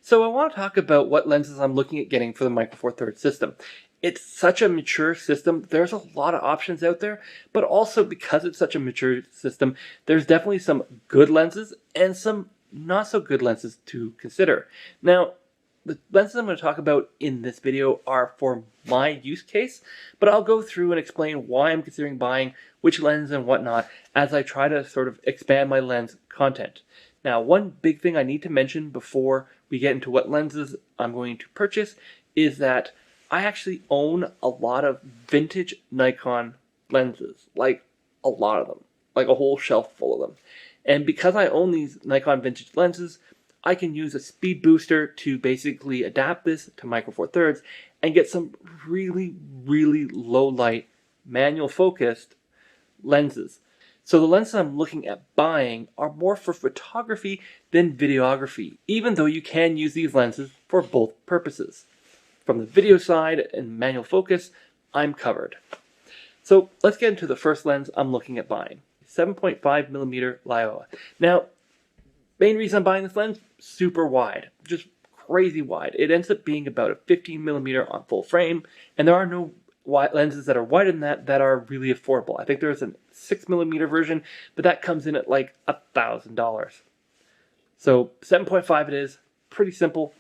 So I want to talk about what lenses I'm looking at getting for the Micro Four Thirds system. It's such a mature system. There's a lot of options out there, but also because it's such a mature system, there's definitely some good lenses and some not so good lenses to consider. Now, the lenses I'm going to talk about in this video are for my use case, but I'll go through and explain why I'm considering buying which lens and whatnot as I try to sort of expand my lens content. Now, one big thing I need to mention before we get into what lenses I'm going to purchase is that I actually own a lot of vintage Nikon lenses, like a lot of them, like a whole shelf full of them. And because I own these Nikon vintage lenses, I can use a speed booster to basically adapt this to Micro Four Thirds and get some really, really low light, manual focused lenses. So the lenses I'm looking at buying are more for photography than videography, even though you can use these lenses for both purposes. From the video side and manual focus, I'm covered. So let's get into the first lens I'm looking at buying, 7.5mm Laowa. Now, main reason I'm buying this lens, super wide, just crazy wide. It ends up being about a 15mm on full frame, and there are no lenses that are wider than that are really affordable. I think there's a 6mm version, but that comes in at like $1,000. So 7.5 it is, pretty simple,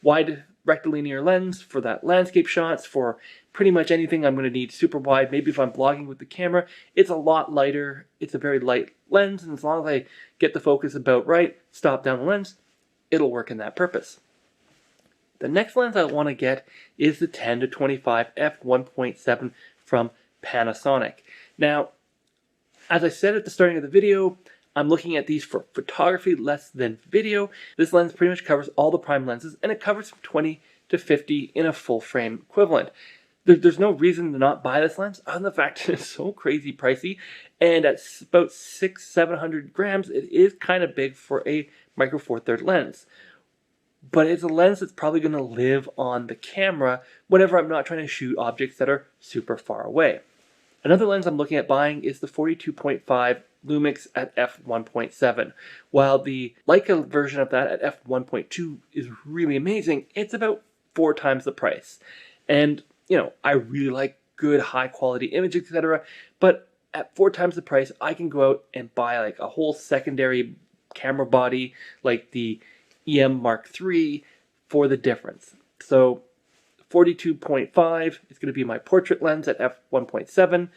wide rectilinear lens for that landscape shots, for pretty much anything I'm going to need super wide. Maybe if I'm vlogging with the camera, it's a lot lighter. It's a very light lens, and as long as I get the focus about right, stop down the lens, it'll work in that purpose. The next lens I want to get is the 10-25 f1.7 from Panasonic. Now, as I said at the starting of the video, I'm looking at these for photography less than video. This lens pretty much covers all the prime lenses, and it covers from 20 to 50 in a full frame equivalent. There's no reason to not buy this lens, other than the fact that it's so crazy pricey, and at about 600-700 grams, it is kind of big for a Micro Four Thirds lens. But it's a lens that's probably going to live on the camera whenever I'm not trying to shoot objects that are super far away. Another lens I'm looking at buying is the 42.5 Lumix at f1.7. While the Leica version of that at f1.2 is really amazing, it's about 4 times the price. And, you know, I really like good high quality images, etc. But at 4 times the price, I can go out and buy like a whole secondary camera body like the EM Mark III for the difference. So 42.5 is going to be my portrait lens at f1.7,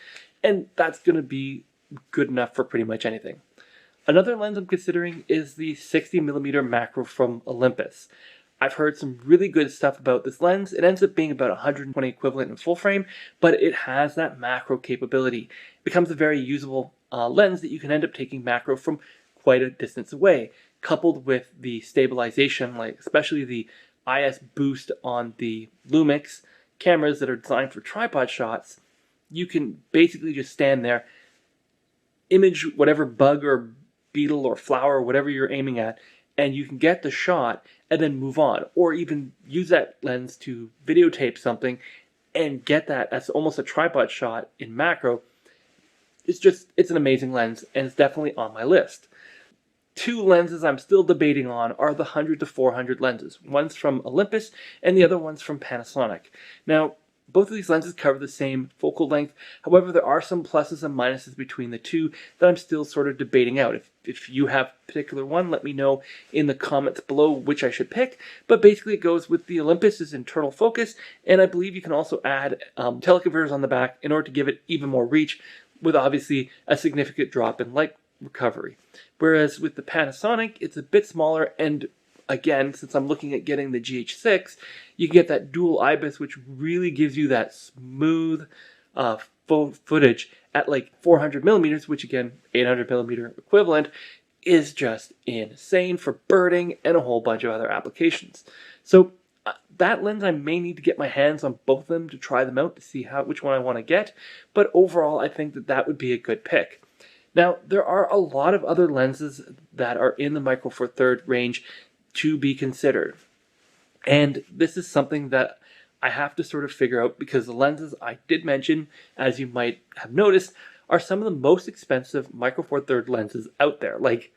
and that's going to be good enough for pretty much anything. Another lens I'm considering is the 60mm macro from Olympus. I've heard some really good stuff about this lens. It ends up being about 120 equivalent in full frame, but it has that macro capability. It becomes a very usable lens that you can end up taking macro from quite a distance away, coupled with the stabilization, like especially the IS boost on the Lumix cameras that are designed for tripod shots. You can basically just stand there, image whatever bug or beetle or flower or whatever you're aiming at, and you can get the shot and then move on, or even use that lens to videotape something and get that as almost a tripod shot in macro. It's an amazing lens, and it's definitely on my list. 2 lenses I'm still debating on are the 100-400 lenses. One's from Olympus and the other one's from Panasonic. Now, both of these lenses cover the same focal length. However, there are some pluses and minuses between the two that I'm still sort of debating out. If you have a particular one, let me know in the comments below which I should pick. But basically it goes with the Olympus's internal focus, and I believe you can also add teleconverters on the back in order to give it even more reach, with obviously a significant drop in light recovery. Whereas with the Panasonic, it's a bit smaller, and again, since I'm looking at getting the GH6, you can get that dual IBIS, which really gives you that smooth footage at like 400mm, which again, 800mm equivalent, is just insane for birding and a whole bunch of other applications. So that lens, I may need to get my hands on both of them to try them out to see which one I want to get, but overall I think that would be a good pick. Now, there are a lot of other lenses that are in the Micro Four Thirds range to be considered. And this is something that I have to sort of figure out, because the lenses I did mention, as you might have noticed, are some of the most expensive Micro Four Thirds lenses out there. Like,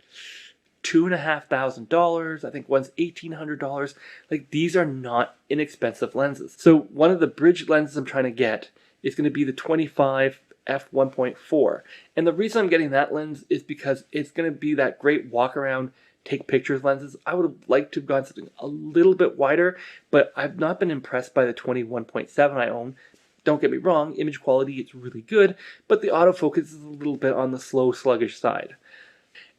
$2,500. I think one's $1,800. Like, these are not inexpensive lenses. So one of the bridge lenses I'm trying to get is going to be the 25 f1.4. And the reason I'm getting that lens is because it's going to be that great walk around, take pictures lenses. I would have liked to have gone something a little bit wider, but I've not been impressed by the 21.7 I own. Don't get me wrong, image quality is really good, but the autofocus is a little bit on the slow, sluggish side.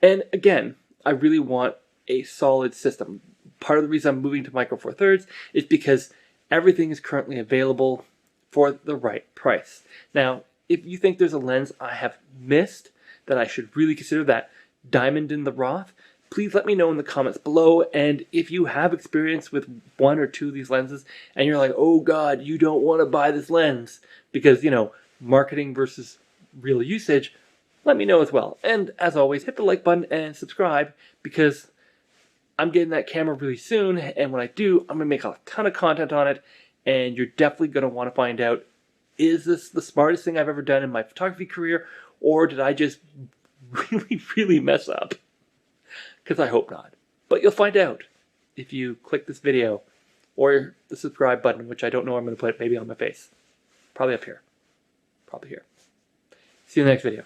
And again, I really want a solid system. Part of the reason I'm moving to Micro Four Thirds is because everything is currently available for the right price. Now, if you think there's a lens I have missed that I should really consider, that diamond in the rough, please let me know in the comments below. And if you have experience with one or two of these lenses and you're like, oh God, you don't want to buy this lens because, you know, marketing versus real usage, let me know as well. And as always, hit the like button and subscribe because I'm getting that camera really soon. And when I do, I'm going to make a ton of content on it. And you're definitely going to want to find out, is this the smartest thing I've ever done in my photography career? Or did I just really, really mess up? Because I hope not. But you'll find out if you click this video or the subscribe button, which I don't know where I'm going to put, maybe on my face. Probably up here. Probably here. See you in the next video.